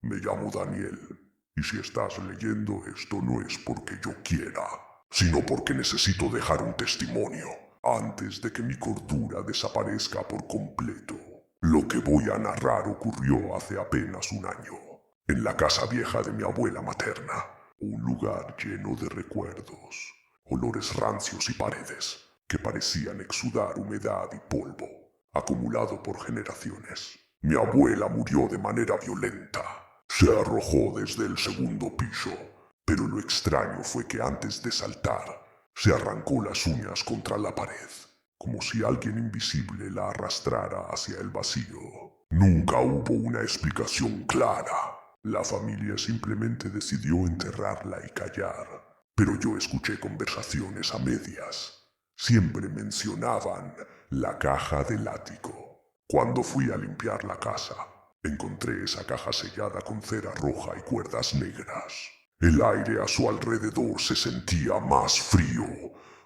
Me llamo Daniel, y si estás leyendo esto no es porque yo quiera, sino porque necesito dejar un testimonio antes de que mi cordura desaparezca por completo. Lo que voy a narrar ocurrió hace apenas un año, en la casa vieja de mi abuela materna, un lugar lleno de recuerdos, olores rancios y paredes que parecían exudar humedad y polvo, acumulado por generaciones. Mi abuela murió de manera violenta. Se arrojó desde el segundo piso, pero lo extraño fue que antes de saltar, se arrancó las uñas contra la pared, como si alguien invisible la arrastrara hacia el vacío. Nunca hubo una explicación clara. La familia simplemente decidió enterrarla y callar, pero yo escuché conversaciones a medias. Siempre mencionaban la caja del ático. Cuando fui a limpiar la casa, encontré esa caja sellada con cera roja y cuerdas negras. El aire a su alrededor se sentía más frío,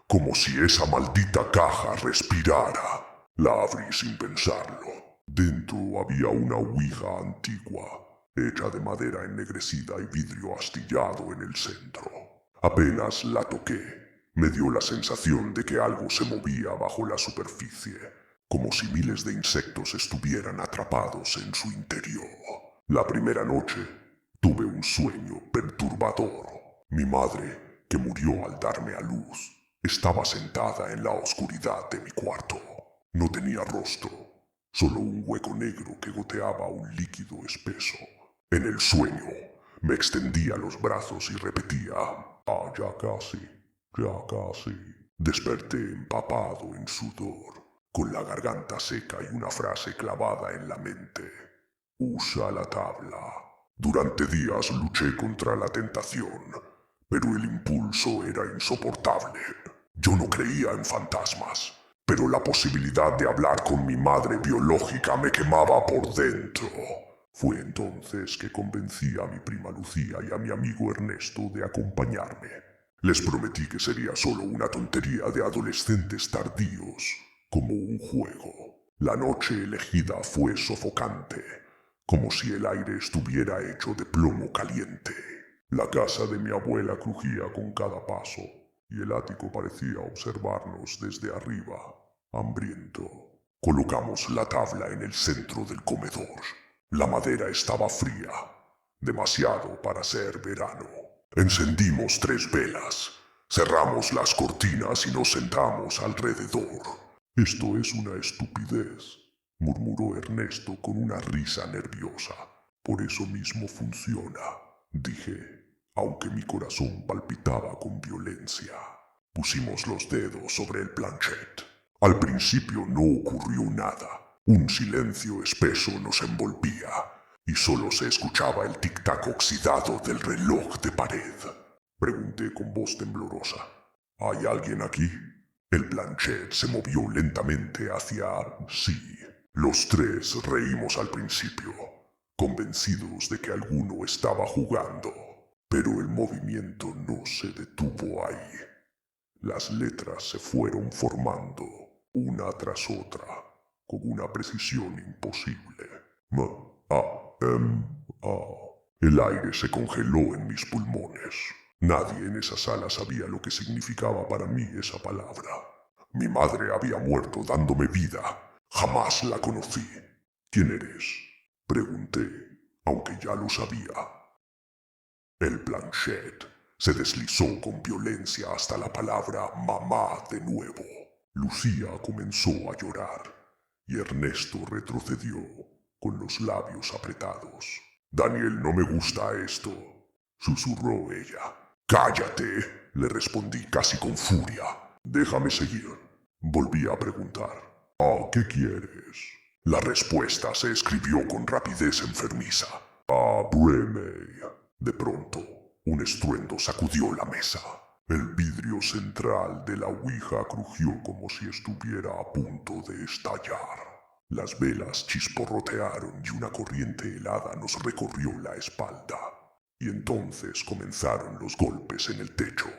como si esa maldita caja respirara. La abrí sin pensarlo. Dentro había una ouija antigua, hecha de madera ennegrecida y vidrio astillado en el centro. Apenas la toqué, me dio la sensación de que algo se movía bajo la superficie, como si miles de insectos estuvieran atrapados en su interior. La primera noche tuve un sueño perturbador. Mi madre, que murió al darme a luz, estaba sentada en la oscuridad de mi cuarto. No tenía rostro, solo un hueco negro que goteaba un líquido espeso. En el sueño, me extendía los brazos y repetía, "Ah, ya casi, ya casi". Desperté empapado en sudor, con la garganta seca y una frase clavada en la mente. Usa la tabla. Durante días luché contra la tentación, pero el impulso era insoportable. Yo no creía en fantasmas, pero la posibilidad de hablar con mi madre biológica me quemaba por dentro. Fue entonces que convencí a mi prima Lucía y a mi amigo Ernesto de acompañarme. Les prometí que sería solo una tontería de adolescentes tardíos, como un juego. La noche elegida fue sofocante, como si el aire estuviera hecho de plomo caliente. La casa de mi abuela crujía con cada paso, y el ático parecía observarnos desde arriba, hambriento. Colocamos la tabla en el centro del comedor. La madera estaba fría, demasiado para ser verano. Encendimos 3 velas, cerramos las cortinas y nos sentamos alrededor. Esto es una estupidez, murmuró Ernesto con una risa nerviosa. Por eso mismo funciona, dije, aunque mi corazón palpitaba con violencia. Pusimos los dedos sobre el planchet. Al principio no ocurrió nada. Un silencio espeso nos envolvía, y solo se escuchaba el tic-tac oxidado del reloj de pared. Pregunté con voz temblorosa, ¿hay alguien aquí? El planchet se movió lentamente hacia sí. Los 3 reímos al principio, convencidos de que alguno estaba jugando, pero el movimiento no se detuvo ahí. Las letras se fueron formando, una tras otra, con una precisión imposible. M-A-M-A. El aire se congeló en mis pulmones. Nadie en esa sala sabía lo que significaba para mí esa palabra. Mi madre había muerto dándome vida. Jamás la conocí. ¿Quién eres? Pregunté, aunque ya lo sabía. El planchet se deslizó con violencia hasta la palabra mamá de nuevo. Lucía comenzó a llorar y Ernesto retrocedió con los labios apretados. Daniel, no me gusta esto, susurró ella. Cállate, le respondí casi con furia. Déjame seguir. Volví a preguntar. ¿Ah, qué quieres? La respuesta se escribió con rapidez enfermiza. Ábreme. De pronto, un estruendo sacudió la mesa. El vidrio central de la ouija crujió como si estuviera a punto de estallar. Las velas chisporrotearon y una corriente helada nos recorrió la espalda. Y entonces comenzaron los golpes en el techo.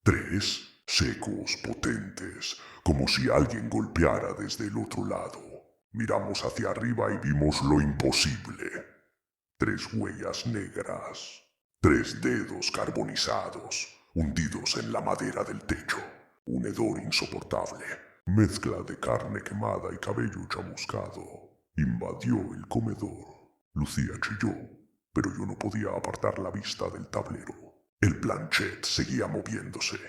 3, secos, potentes, como si alguien golpeara desde el otro lado. Miramos hacia arriba y vimos lo imposible. 3 huellas negras, 3 dedos carbonizados, hundidos en la madera del techo. Un hedor insoportable, mezcla de carne quemada y cabello chamuscado, invadió el comedor. Lucía chilló, pero yo no podía apartar la vista del tablero. El planchet seguía moviéndose,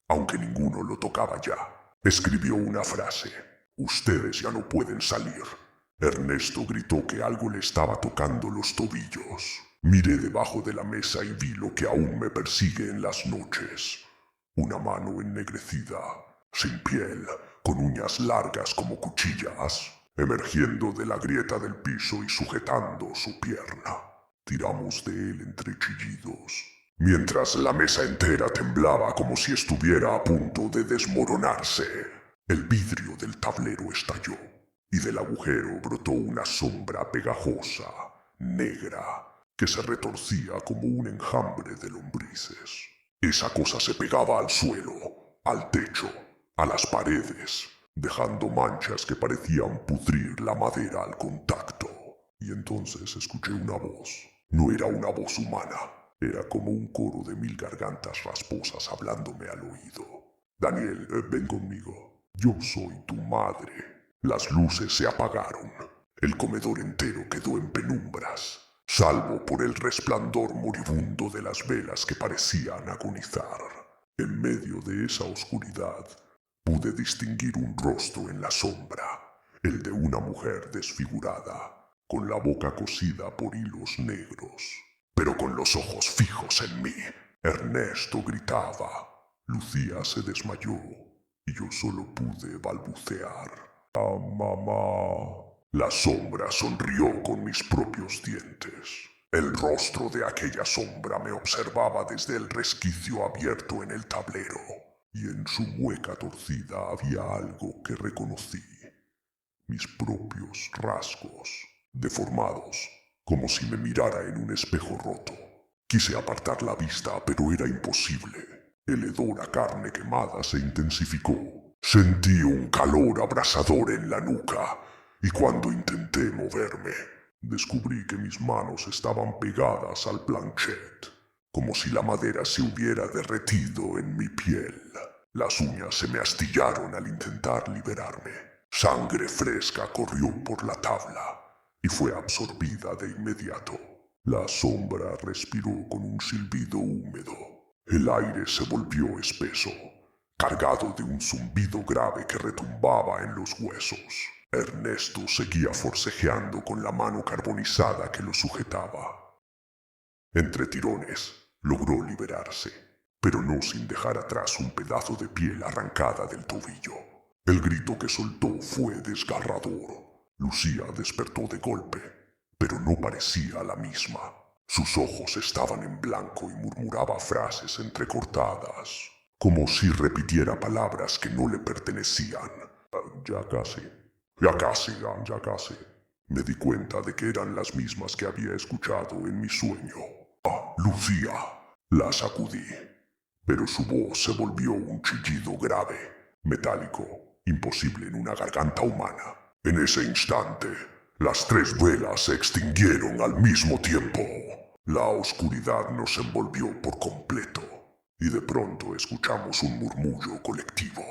aunque ninguno lo tocaba ya. Escribió una frase: «Ustedes ya no pueden salir». Ernesto gritó que algo le estaba tocando los tobillos. Miré debajo de la mesa y vi lo que aún me persigue en las noches. Una mano ennegrecida, sin piel, con uñas largas como cuchillas, emergiendo de la grieta del piso y sujetando su pierna. Tiramos de él entre chillidos, mientras la mesa entera temblaba como si estuviera a punto de desmoronarse. El vidrio del tablero estalló, y del agujero brotó una sombra pegajosa, negra, que se retorcía como un enjambre de lombrices. Esa cosa se pegaba al suelo, al techo, a las paredes, dejando manchas que parecían pudrir la madera al contacto. Y entonces escuché una voz. No era una voz humana, era como un coro de 1000 gargantas rasposas hablándome al oído. «Daniel, ven conmigo. Yo soy tu madre». Las luces se apagaron. El comedor entero quedó en penumbras, salvo por el resplandor moribundo de las velas que parecían agonizar. En medio de esa oscuridad, pude distinguir un rostro en la sombra, el de una mujer desfigurada, con la boca cosida por hilos negros, pero con los ojos fijos en mí. Ernesto gritaba. Lucía se desmayó, y yo solo pude balbucear: «¡Ah, mamá!». La sombra sonrió con mis propios dientes. El rostro de aquella sombra me observaba desde el resquicio abierto en el tablero, y en su mueca torcida había algo que reconocí: mis propios rasgos, deformados, como si me mirara en un espejo roto. Quise apartar la vista, pero era imposible. El hedor a carne quemada se intensificó. Sentí un calor abrasador en la nuca, y cuando intenté moverme, descubrí que mis manos estaban pegadas al planchet, como si la madera se hubiera derretido en mi piel. Las uñas se me astillaron al intentar liberarme. Sangre fresca corrió por la tabla y fue absorbida de inmediato. La sombra respiró con un silbido húmedo. El aire se volvió espeso, cargado de un zumbido grave que retumbaba en los huesos. Ernesto seguía forcejeando con la mano carbonizada que lo sujetaba. Entre tirones, logró liberarse, pero no sin dejar atrás un pedazo de piel arrancada del tobillo. El grito que soltó fue desgarrador. Lucía despertó de golpe, pero no parecía la misma. Sus ojos estaban en blanco y murmuraba frases entrecortadas, como si repitiera palabras que no le pertenecían. Ya casi. Ya casi. Me di cuenta de que eran las mismas que había escuchado en mi sueño. «Ah, Lucía». La sacudí, pero su voz se volvió un chillido grave, metálico, imposible en una garganta humana. En ese instante, las 3 velas se extinguieron al mismo tiempo. La oscuridad nos envolvió por completo, y de pronto escuchamos un murmullo colectivo,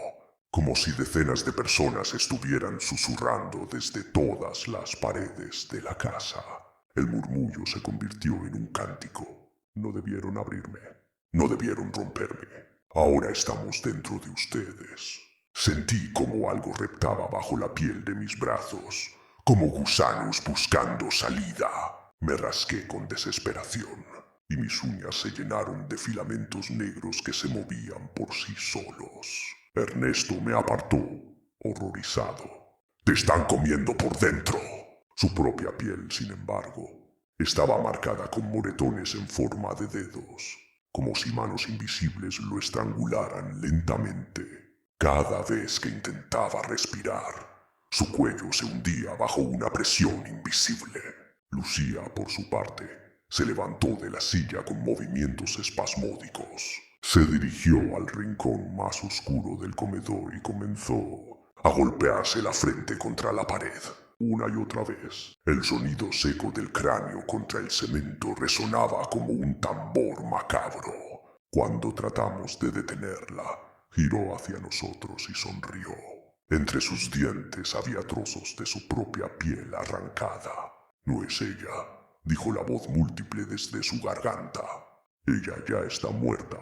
como si decenas de personas estuvieran susurrando desde todas las paredes de la casa. El murmullo se convirtió en un cántico. No debieron abrirme, no debieron romperme. Ahora estamos dentro de ustedes. Sentí como algo reptaba bajo la piel de mis brazos, como gusanos buscando salida. Me rasqué con desesperación, y mis uñas se llenaron de filamentos negros que se movían por sí solos. Ernesto me apartó, horrorizado. «Te están comiendo por dentro». Su propia piel, sin embargo, estaba marcada con moretones en forma de dedos, como si manos invisibles lo estrangularan lentamente. Cada vez que intentaba respirar, su cuello se hundía bajo una presión invisible. Lucía, por su parte, se levantó de la silla con movimientos espasmódicos. Se dirigió al rincón más oscuro del comedor y comenzó a golpearse la frente contra la pared. una y otra vez. El sonido seco del cráneo contra el cemento resonaba como un tambor macabro. Cuando tratamos de detenerla, giró hacia nosotros y sonrió. Entre sus dientes había trozos de su propia piel arrancada. «No es ella», dijo la voz múltiple desde su garganta. «Ella ya está muerta».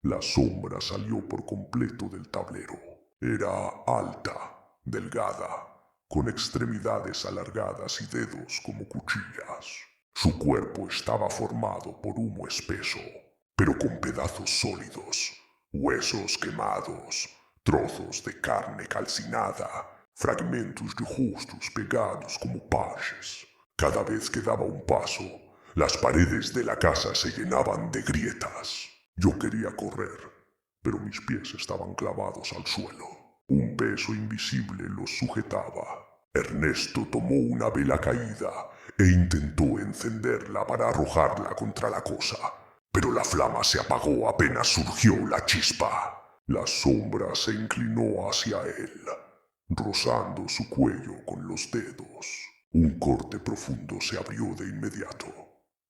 La sombra salió por completo del tablero. Era alta, delgada, con extremidades alargadas y dedos como cuchillas. Su cuerpo estaba formado por humo espeso, pero con pedazos sólidos, huesos quemados, trozos de carne calcinada, fragmentos de rostros pegados como parches. Cada vez que daba un paso, las paredes de la casa se llenaban de grietas. Yo quería correr, pero mis pies estaban clavados al suelo. Un peso invisible los sujetaba. Ernesto tomó una vela caída e intentó encenderla para arrojarla contra la cosa, pero la flama se apagó apenas surgió la chispa. La sombra se inclinó hacia él, rozando su cuello con los dedos. Un corte profundo se abrió de inmediato,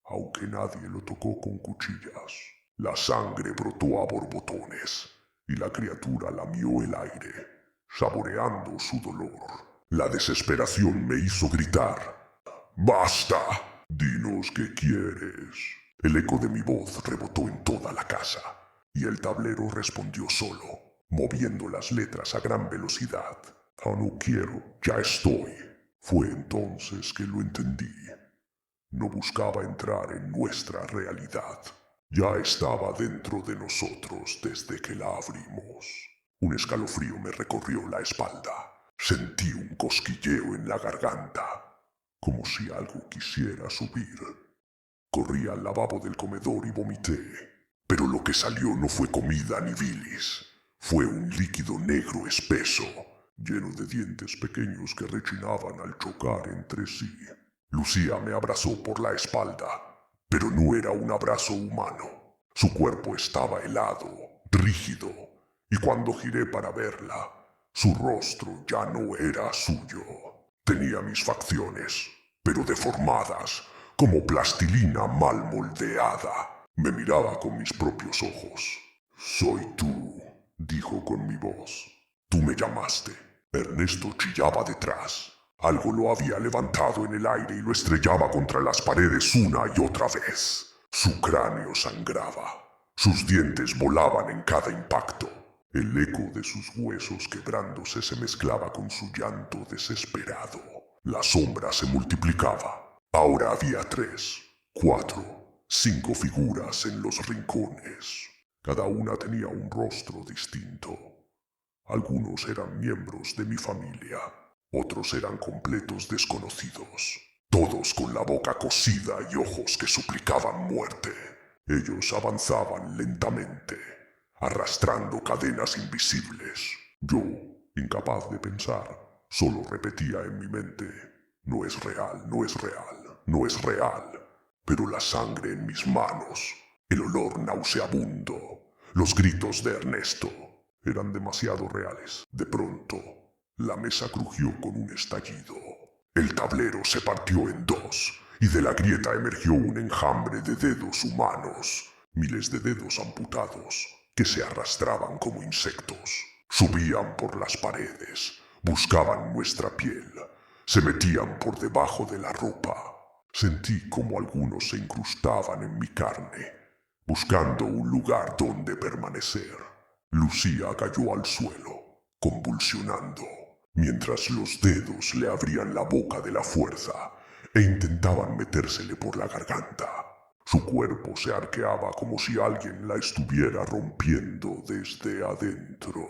aunque nadie lo tocó con cuchillas. La sangre brotó a borbotones y la criatura lamió el aire, saboreando su dolor. La desesperación me hizo gritar: «¡Basta! Dinos qué quieres». El eco de mi voz rebotó en toda la casa, y el tablero respondió solo, moviendo las letras a gran velocidad. «Ah, no quiero, ya estoy». Fue entonces que lo entendí. No buscaba entrar en nuestra realidad. Ya estaba dentro de nosotros desde que la abrimos. Un escalofrío me recorrió la espalda. Sentí un cosquilleo en la garganta, como si algo quisiera subir. Corrí al lavabo del comedor y vomité, pero lo que salió no fue comida ni bilis. Fue un líquido negro espeso, lleno de dientes pequeños que rechinaban al chocar entre sí. Lucía me abrazó por la espalda, pero no era un abrazo humano. Su cuerpo estaba helado, rígido, y cuando giré para verla, su rostro ya no era suyo. Tenía mis facciones, pero deformadas, como plastilina mal moldeada. Me miraba con mis propios ojos. «Soy tú», dijo con mi voz. «Tú me llamaste». Ernesto chillaba detrás. Algo lo había levantado en el aire y lo estrellaba contra las paredes una y otra vez. Su cráneo sangraba. Sus dientes volaban en cada impacto. El eco de sus huesos quebrándose se mezclaba con su llanto desesperado. La sombra se multiplicaba. Ahora había 3, 4, 5 figuras en los rincones. Cada una tenía un rostro distinto. Algunos eran miembros de mi familia, otros eran completos desconocidos. Todos con la boca cosida y ojos que suplicaban muerte. Ellos avanzaban lentamente, arrastrando cadenas invisibles. Yo, incapaz de pensar, solo repetía en mi mente: «No es real, no es real, no es real». Pero la sangre en mis manos, el olor nauseabundo, los gritos de Ernesto, eran demasiado reales. De pronto, la mesa crujió con un estallido. El tablero se partió en dos, y de la grieta emergió un enjambre de dedos humanos, miles de dedos amputados, que se arrastraban como insectos. Subían por las paredes, buscaban nuestra piel, se metían por debajo de la ropa. Sentí como algunos se incrustaban en mi carne, buscando un lugar donde permanecer. Lucía cayó al suelo, convulsionando, mientras los dedos le abrían la boca de la fuerza e intentaban metérsele por la garganta. Su cuerpo se arqueaba como si alguien la estuviera rompiendo desde adentro.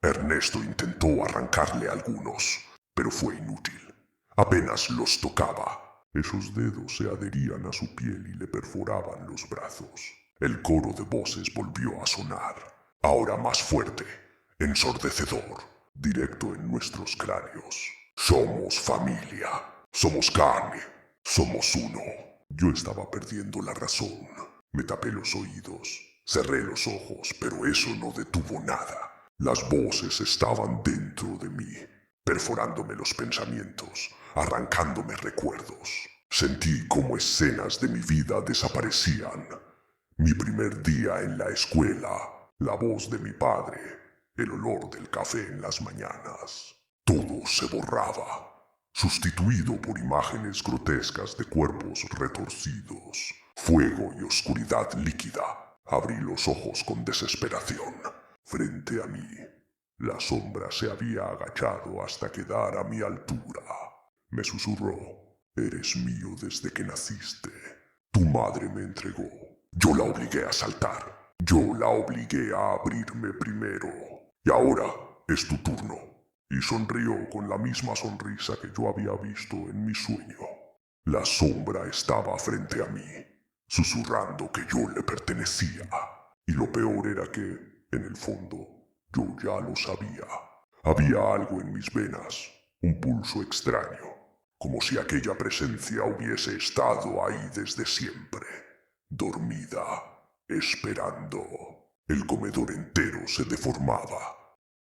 Ernesto intentó arrancarle algunos, pero fue inútil. Apenas los tocaba. Esos dedos se adherían a su piel y le perforaban los brazos. El coro de voces volvió a sonar, ahora más fuerte, ensordecedor, directo en nuestros cráneos. «Somos familia, somos carne, somos uno». Yo estaba perdiendo la razón. Me tapé los oídos, cerré los ojos, pero eso no detuvo nada. Las voces estaban dentro de mí, perforándome los pensamientos, arrancándome recuerdos. Sentí como escenas de mi vida desaparecían. Mi primer día en la escuela, la voz de mi padre, el olor del café en las mañanas. Todo se borraba, sustituido por imágenes grotescas de cuerpos retorcidos, fuego y oscuridad líquida. Abrí los ojos con desesperación. Frente a mí, la sombra se había agachado hasta quedar a mi altura. Me susurró: eres mío desde que naciste. Tu madre me entregó. Yo la obligué a saltar. Yo la obligué a abrirme primero. Y ahora es tu turno. Y sonrió con la misma sonrisa que yo había visto en mi sueño. La sombra estaba frente a mí, susurrando que yo le pertenecía. Y lo peor era que, en el fondo, yo ya lo sabía. Había algo en mis venas, un pulso extraño, como si aquella presencia hubiese estado ahí desde siempre, dormida, esperando. El comedor entero se deformaba.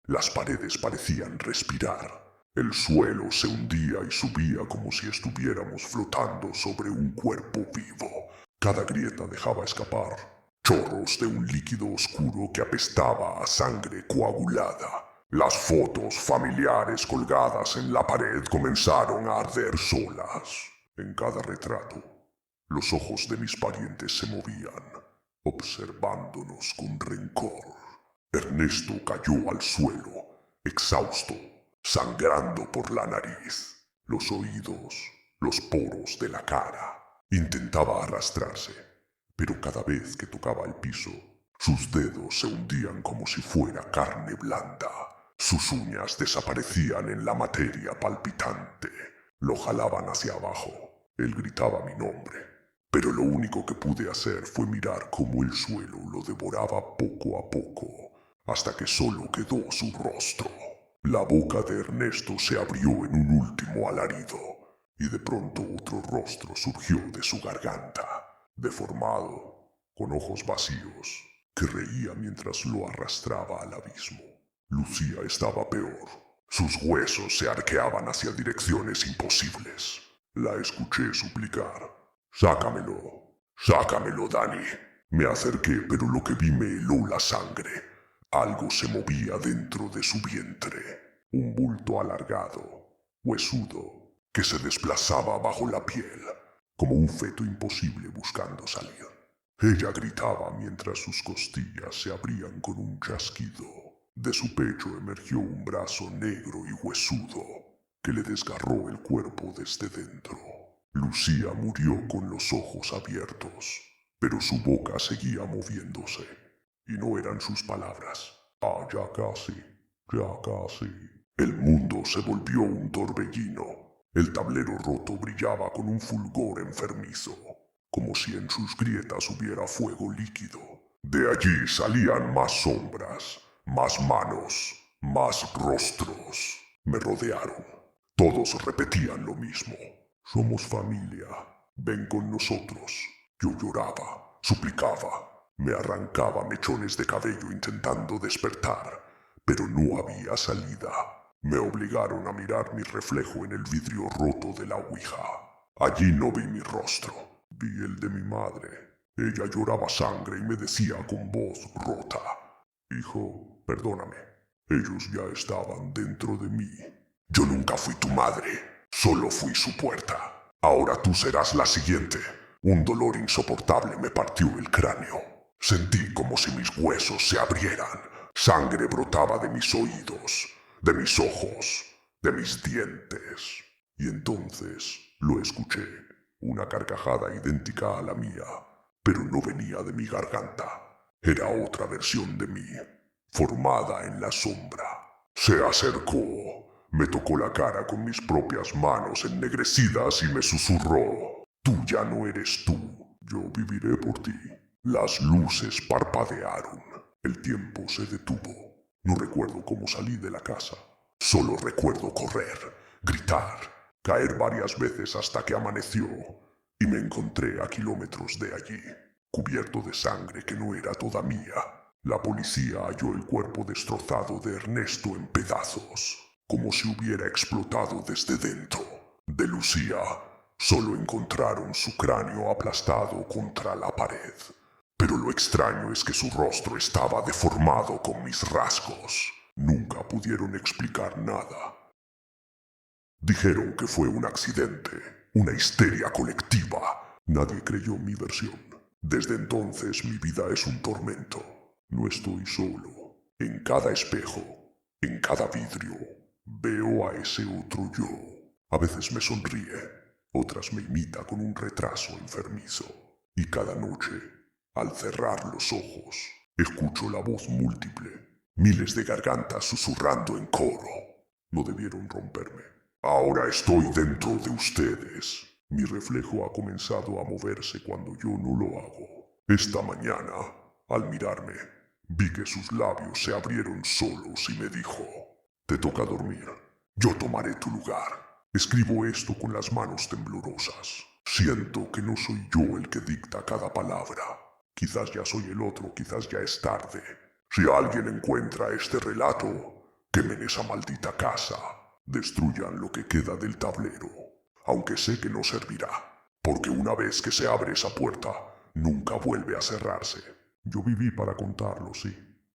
Las paredes parecían respirar. El suelo se hundía y subía como si estuviéramos flotando sobre un cuerpo vivo. Cada grieta dejaba escapar chorros de un líquido oscuro que apestaba a sangre coagulada. Las fotos familiares colgadas en la pared comenzaron a arder solas. En cada retrato, los ojos de mis parientes se movían, observándonos con rencor. Ernesto cayó al suelo, exhausto, sangrando por la nariz, los oídos, los poros de la cara. Intentaba arrastrarse, pero cada vez que tocaba el piso, sus dedos se hundían como si fuera carne blanda. Sus uñas desaparecían en la materia palpitante. Lo jalaban hacia abajo. Él gritaba mi nombre, pero lo único que pude hacer fue mirar cómo el suelo lo devoraba poco a poco, hasta que solo quedó su rostro. La boca de Ernesto se abrió en un último alarido, y de pronto otro rostro surgió de su garganta, deformado, con ojos vacíos, que reía mientras lo arrastraba al abismo. Lucía estaba peor. Sus huesos se arqueaban hacia direcciones imposibles. La escuché suplicar: «Sácamelo, sácamelo, Dani». Me acerqué, pero lo que vi me heló la sangre. Algo se movía dentro de su vientre, un bulto alargado, huesudo, que se desplazaba bajo la piel, como un feto imposible buscando salir. Ella gritaba mientras sus costillas se abrían con un chasquido. De su pecho emergió un brazo negro y huesudo que le desgarró el cuerpo desde dentro. Lucía murió con los ojos abiertos, pero su boca seguía moviéndose. Y no eran sus palabras. «Ah, ya casi, ya casi». El mundo se volvió un torbellino. El tablero roto brillaba con un fulgor enfermizo, como si en sus grietas hubiera fuego líquido. De allí salían más sombras, más manos, más rostros. Me rodearon. Todos repetían lo mismo: «Somos familia, ven con nosotros». Yo lloraba, suplicaba, me arrancaba mechones de cabello intentando despertar, pero no había salida. Me obligaron a mirar mi reflejo en el vidrio roto de la ouija. Allí no vi mi rostro, vi el de mi madre. Ella lloraba sangre y me decía con voz rota: «Hijo, perdóname». Ellos ya estaban dentro de mí. Yo nunca fui tu madre, solo fui su puerta. Ahora tú serás la siguiente. Un dolor insoportable me partió el cráneo. Sentí como si mis huesos se abrieran. Sangre brotaba de mis oídos, de mis ojos, de mis dientes. Y entonces lo escuché, una carcajada idéntica a la mía, pero no venía de mi garganta. Era otra versión de mí, formada en la sombra. Se acercó, me tocó la cara con mis propias manos ennegrecidas y me susurró: «Tú ya no eres tú, yo viviré por ti». Las luces parpadearon, el tiempo se detuvo. No recuerdo cómo salí de la casa. Solo recuerdo correr, gritar, caer varias veces hasta que amaneció y me encontré a kilómetros de allí, cubierto de sangre que no era toda mía. La policía halló el cuerpo destrozado de Ernesto en pedazos, como si hubiera explotado desde dentro. De Lucía solo encontraron su cráneo aplastado contra la pared. Pero lo extraño es que su rostro estaba deformado con mis rasgos. Nunca pudieron explicar nada. Dijeron que fue un accidente, una histeria colectiva. Nadie creyó mi versión. Desde entonces mi vida es un tormento. No estoy solo. En cada espejo, en cada vidrio, veo a ese otro yo. A veces me sonríe, otras me imita con un retraso enfermizo. Y cada noche, al cerrar los ojos, escucho la voz múltiple, miles de gargantas susurrando en coro. No debieron romperme. Ahora estoy dentro de ustedes. Mi reflejo ha comenzado a moverse cuando yo no lo hago. Esta mañana, al mirarme, vi que sus labios se abrieron solos y me dijo: te toca dormir. Yo tomaré tu lugar. Escribo esto con las manos temblorosas. Siento que no soy yo el que dicta cada palabra. Quizás ya soy el otro, quizás ya es tarde. Si alguien encuentra este relato, quemen esa maldita casa. Destruyan lo que queda del tablero, aunque sé que no servirá, porque una vez que se abre esa puerta, nunca vuelve a cerrarse. Yo viví para contarlo, sí.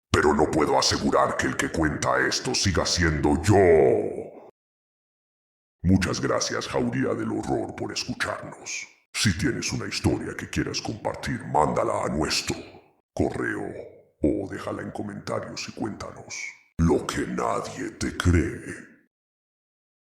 Pero no puedo asegurar que el que cuenta esto siga siendo yo. Muchas gracias, Jauría del Horror, por escucharnos. Si tienes una historia que quieras compartir, mándala a nuestro correo o déjala en comentarios y cuéntanos lo que nadie te cree.